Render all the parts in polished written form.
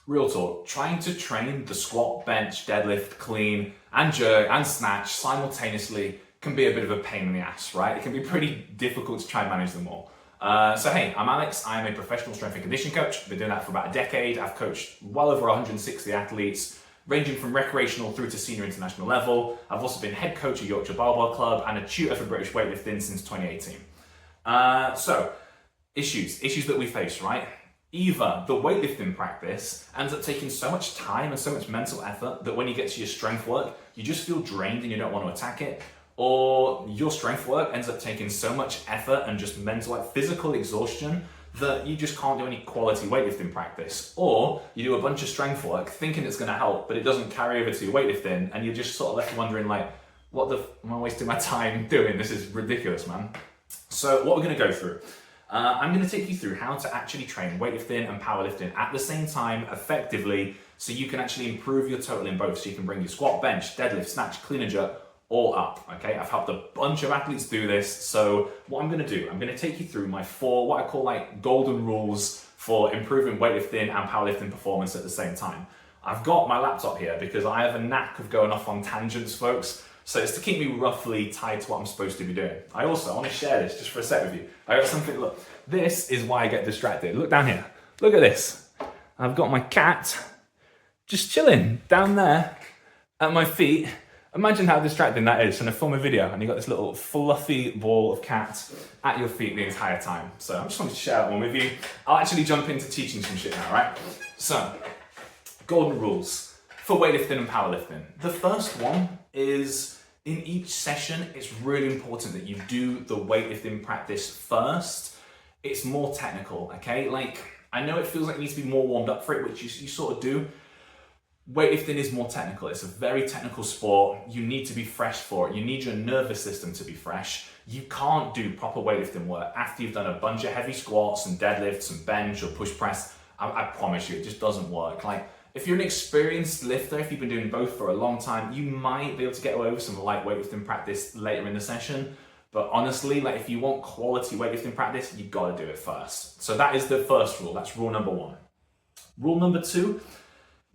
Real talk, trying to train the squat, bench, deadlift, clean, and jerk, and snatch simultaneously can be a bit of a pain in the ass, right? It can be pretty difficult to try and manage them all. So hey, I'm Alex, I'm a professional strength and conditioning coach. I've been doing that for about a decade. I've coached well over 160 athletes, ranging from recreational through to senior international level. I've also been head coach at Yorkshire Barbell Club and a tutor for British weightlifting since 2018. So, issues that we face, right? Either the weightlifting practice ends up taking so much time and so much mental effort that when you get to your strength work, you just feel drained and you don't want to attack it, or your strength work ends up taking so much effort and just mental, like physical exhaustion, that you just can't do any quality weightlifting practice. Or you do a bunch of strength work thinking it's going to help, but it doesn't carry over to your weightlifting, and you're just sort of left wondering like, what the am I wasting my time doing? This is ridiculous, man. So what we're going to go through, I'm going to take you through how to actually train weightlifting and powerlifting at the same time effectively, so you can actually improve your total in both, so you can bring your squat, bench, deadlift, snatch, clean and jerk all up, okay? I've helped a bunch of athletes do this, so what I'm going to do, I'm going to take you through my 4, what I call like golden rules for improving weightlifting and powerlifting performance at the same time. I've got my laptop here because I have a knack of going off on tangents, folks. So it's to keep me roughly tied to what I'm supposed to be doing. I want to share this just for a sec with you. I got something, look, this is why I get distracted. Look down here, look at this. I've got my cat just chilling down there at my feet. Imagine how distracting that is, and I film a video and you've got this little fluffy ball of cat at your feet the entire time. So I just wanted to share that one with you. I'll actually jump into teaching some shit now, right? So, golden rules for weightlifting and powerlifting. The first one is, in each session, it's really important that you do the weightlifting practice first. It's more technical, okay? Like, I know it feels like you need to be more warmed up for it, which you sort of do. Weightlifting is more technical. It's a very technical sport. You need to be fresh for it. You need your nervous system to be fresh. You can't do proper weightlifting work after you've done a bunch of heavy squats and deadlifts and bench or push press. I promise you, it just doesn't work. Like, if you're an experienced lifter, if you've been doing both for a long time, you might be able to get away with some light weightlifting practice later in the session. But honestly, like if you want quality weightlifting practice, you've got to do it first. So that is the first rule. That's rule number 1. Rule number 2,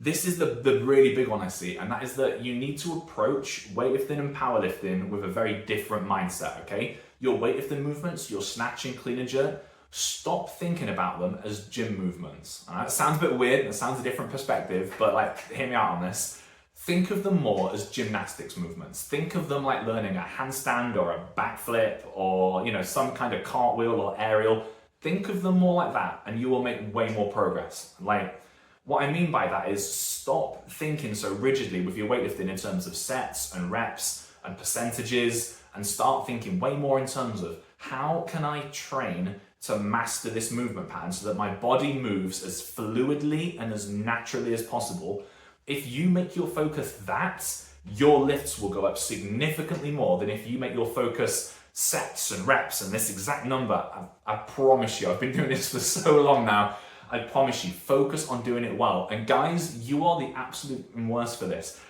this is the really big one I see, and that is that you need to approach weightlifting and powerlifting with a very different mindset, okay? Your weightlifting movements, your snatch and clean and jerk, stop thinking about them as gym movements. It sounds a bit weird, it sounds a different perspective, but like, hear me out on this. Think of them more as gymnastics movements. Think of them like learning a handstand or a backflip or, you know, some kind of cartwheel or aerial. Think of them more like that and you will make way more progress. Like, what I mean by that is stop thinking so rigidly with your weightlifting in terms of sets and reps and percentages, and start thinking way more in terms of how can I train to master this movement pattern so that my body moves as fluidly and as naturally as possible. If you make your focus that, your lifts will go up significantly more than if you make your focus sets and reps and this exact number. I promise you, I've been doing this for so long now. I promise you, focus on doing it well. And guys, you are the absolute worst for this.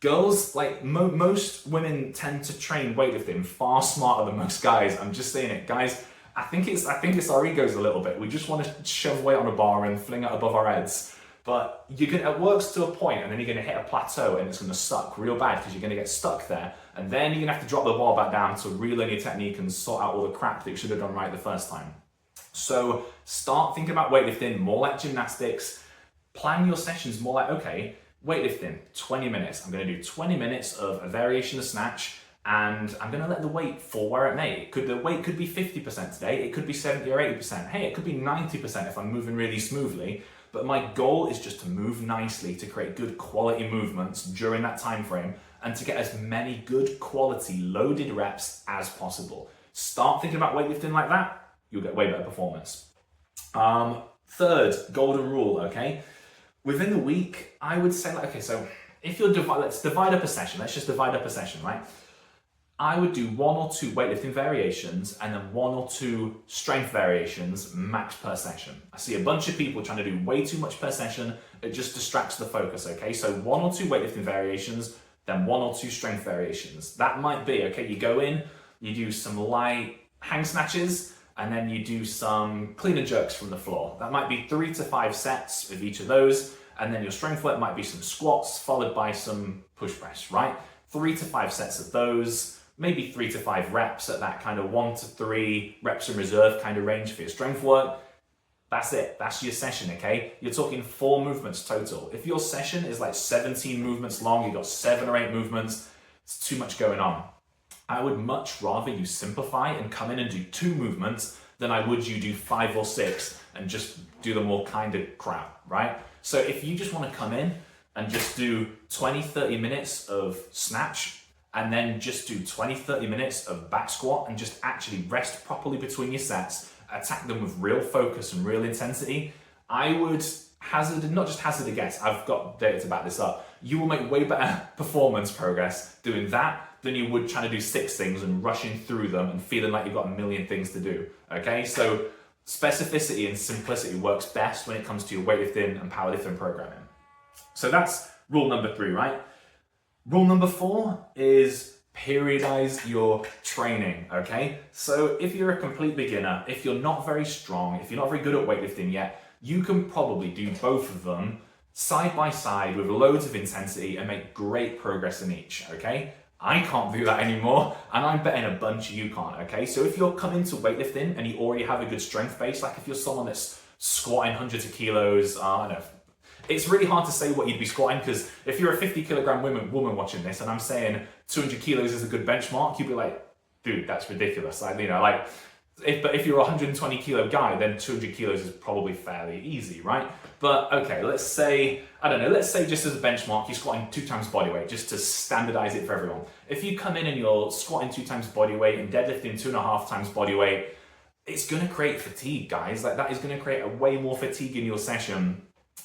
Girls, like most women tend to train weightlifting far smarter than most guys. I'm just saying it, guys. I think it's our egos a little bit. We just want to shove weight on a bar and fling it above our heads. But it works to a point, and then you're going to hit a plateau and it's going to suck real bad because you're going to get stuck there. And then you're going to have to drop the ball back down to relearn your technique and sort out all the crap that you should have done right the first time. So start thinking about weightlifting more like gymnastics. Plan your sessions more like, okay, weightlifting, 20 minutes. I'm going to do 20 minutes of a variation of snatch, and I'm going to let the weight fall where it may. The weight could be 50% today, it could be 70 or 80%. Hey, it could be 90% if I'm moving really smoothly. But my goal is just to move nicely, to create good quality movements during that time frame, and to get as many good quality loaded reps as possible. Start thinking about weightlifting like that, you'll get way better performance. Third golden rule, okay? Within the week, I would say, like, okay, so if you're let's divide up a session. Let's just divide up a session, right? I would do 1 or 2 weightlifting variations and then 1 or 2 strength variations max per session. I see a bunch of people trying to do way too much per session. It just distracts the focus, okay? So 1 or 2 weightlifting variations, then 1 or 2 strength variations. That might be, okay, you go in, you do some light hang snatches, and then you do some clean and jerks from the floor. That might be 3 to 5 sets of each of those, and then your strength work might be some squats followed by some push press, right? 3 to 5 sets of those, maybe 3 to 5 reps at that kind of 1 to 3 reps in reserve kind of range for your strength work. That's it, that's your session, okay? You're talking 4 movements total. If your session is like 17 movements long, you've got 7 or 8 movements, it's too much going on. I would much rather you simplify and come in and do 2 movements than I would you do 5 or 6 and just do them all kind of crap, right? So if you just want to come in and just do 20, 30 minutes of snatch and then just do 20, 30 minutes of back squat and just actually rest properly between your sets, attack them with real focus and real intensity, I would not just hazard a guess, I've got data to back this up, you will make way better performance progress doing that than you would trying to do 6 things and rushing through them and feeling like you've got a million things to do, okay? So specificity and simplicity works best when it comes to your weightlifting and powerlifting programming. So that's rule number 3, right? Rule number 4 is periodize your training, okay? So if you're a complete beginner, if you're not very strong, if you're not very good at weightlifting yet, you can probably do both of them side by side with loads of intensity and make great progress in each, okay? I can't do that anymore, and I'm betting a bunch of you can't, okay? So if you're coming to weightlifting and you already have a good strength base, like if you're someone that's squatting hundreds of kilos, I don't know, it's really hard to say what you'd be squatting, because if you're a 50 kilogram woman watching this and I'm saying 200 kilos is a good benchmark, you'd be like, dude, that's ridiculous. Like, you know, like, but if you're a 120 kilo guy, then 200 kilos is probably fairly easy, right? But okay, let's say, I don't know, let's say just as a benchmark, you're squatting 2 times body weight, just to standardize it for everyone. If you come in and you're squatting 2 times body weight and deadlifting 2.5 times body weight, it's gonna create fatigue, guys. Like, that is gonna create a way more fatigue in your session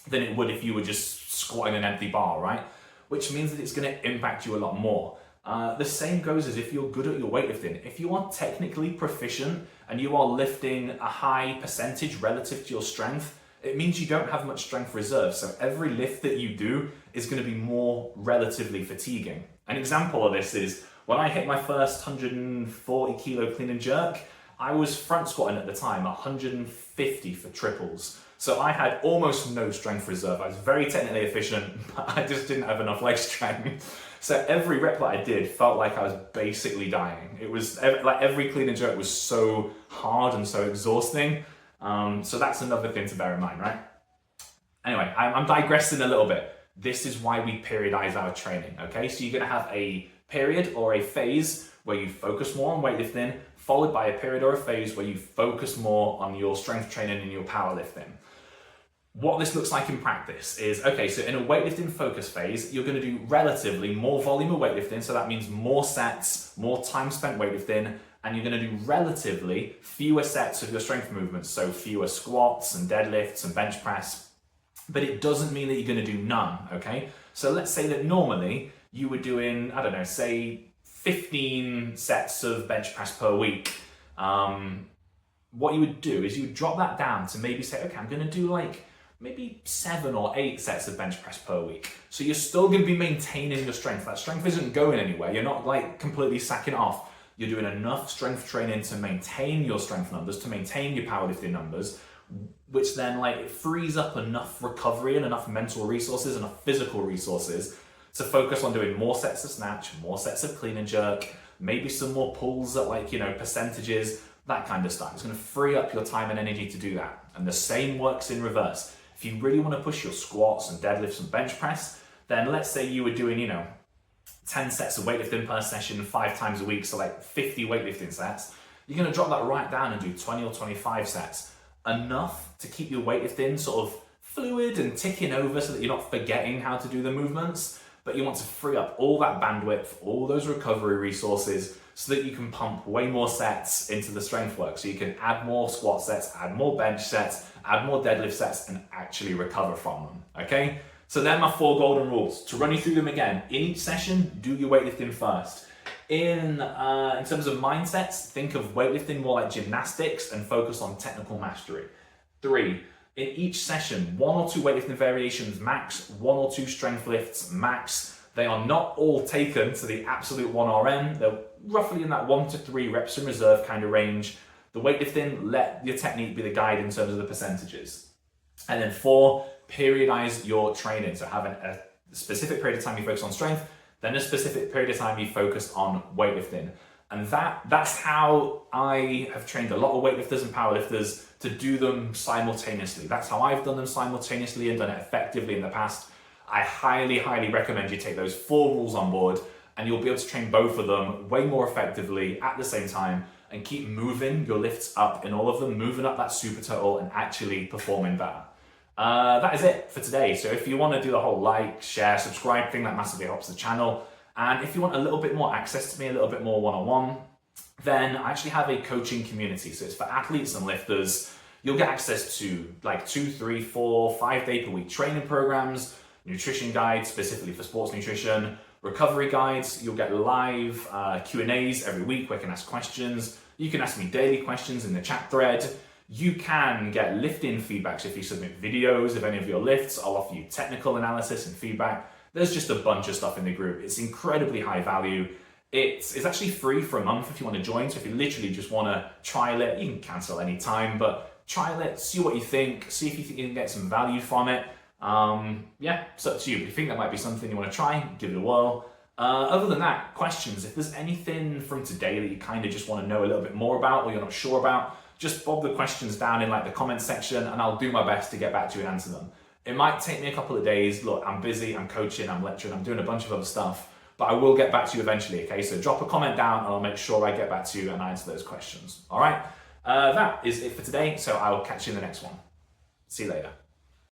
than it would if you were just squatting an empty bar, right? Which means that it's gonna impact you a lot more. The same goes as if you're good at your weightlifting. If you are technically proficient and you are lifting a high percentage relative to your strength, it means you don't have much strength reserve. So every lift that you do is going to be more relatively fatiguing. An example of this is when I hit my first 140 kilo clean and jerk, I was front squatting at the time 150 for triples. So I had almost no strength reserve. I was very technically efficient, but I just didn't have enough leg strength. So every rep that I did felt like I was basically dying. It was like every clean and jerk was so hard and so exhausting. So that's another thing to bear in mind, right? Anyway, I'm digressing a little bit. This is why we periodize our training, okay? So you're gonna have a period or a phase where you focus more on weightlifting, followed by a period or a phase where you focus more on your strength training and your powerlifting. What this looks like in practice is, okay, so in a weightlifting focus phase, you're gonna do relatively more volume of weightlifting, so that means more sets, more time spent weightlifting, and you're gonna do relatively fewer sets of your strength movements, so fewer squats and deadlifts and bench press, but it doesn't mean that you're gonna do none, okay? So let's say that normally you were doing, I don't know, say 15 sets of bench press per week. What you would do is you would drop that down to maybe say, okay, I'm gonna do like maybe 7 or 8 sets of bench press per week. So you're still gonna be maintaining your strength. That strength isn't going anywhere. You're not like completely sacking it off. You're doing enough strength training to maintain your strength numbers, to maintain your powerlifting numbers, which then like it frees up enough recovery and enough mental resources, enough physical resources to focus on doing more sets of snatch, more sets of clean and jerk, maybe some more pulls at like, you know, percentages, that kind of stuff. It's gonna free up your time and energy to do that. And the same works in reverse. If you really wanna push your squats and deadlifts and bench press, then let's say you were doing, you know, 10 sets of weightlifting per session 5 times a week, so like 50 weightlifting sets, you're gonna drop that right down and do 20 or 25 sets. Enough to keep your weightlifting sort of fluid and ticking over so that you're not forgetting how to do the movements, but you want to free up all that bandwidth, all those recovery resources, so that you can pump way more sets into the strength work. So you can add more squat sets, add more bench sets, add more deadlift sets, and actually recover from them, okay? So they're my 4 golden rules. To run you through them again, in each session, do your weightlifting first. In terms of mindsets, think of weightlifting more like gymnastics and focus on technical mastery. 3, in each session, 1 or 2 weightlifting variations max, 1 or 2 strength lifts max. They are not all taken to the absolute 1 RM. They're roughly in that 1 to 3 reps in reserve kind of range. The weightlifting, let your technique be the guide in terms of the percentages. And then 4, periodize your training. So have a specific period of time you focus on strength, then a specific period of time you focus on weightlifting. And that's how I have trained a lot of weightlifters and powerlifters to do them simultaneously. That's how I've done them simultaneously and done it effectively in the past. I highly, highly recommend you take those 4 rules on board, and you'll be able to train both of them way more effectively at the same time and keep moving your lifts up in all of them, moving up that super total and actually performing better. That is it for today. So if you want to do the whole like, share, subscribe thing, that massively helps the channel. And if you want a little bit more access to me, a little bit more one-on-one, then I actually have a coaching community. So it's for athletes and lifters. You'll get access to like 2, 3, 4, 5 day per week training programs, nutrition guides specifically for sports nutrition, recovery guides. You'll get live Q&As every week where I can ask questions. You can ask me daily questions in the chat thread. You can get lifting feedback. So if you submit videos of any of your lifts, I'll offer you technical analysis and feedback. There's just a bunch of stuff in the group. It's incredibly high value. It's actually free for a month if you want to join. So if you literally just want to trial it, you can cancel any time, but trial it, see what you think, see if you think you can get some value from it. Yeah, it's up to you. If you think that might be something you want to try, give it a whirl. Other than that, questions. If there's anything from today that you kind of just want to know a little bit more about or you're not sure about, just bob the questions down in like the comments section and I'll do my best to get back to you and answer them. It might take me a couple of days. Look, I'm busy, I'm coaching, I'm lecturing, I'm doing a bunch of other stuff, but I will get back to you eventually, okay? So drop a comment down and I'll make sure I get back to you and answer those questions, all right? That is it for today, so I will catch you in the next one. See you later.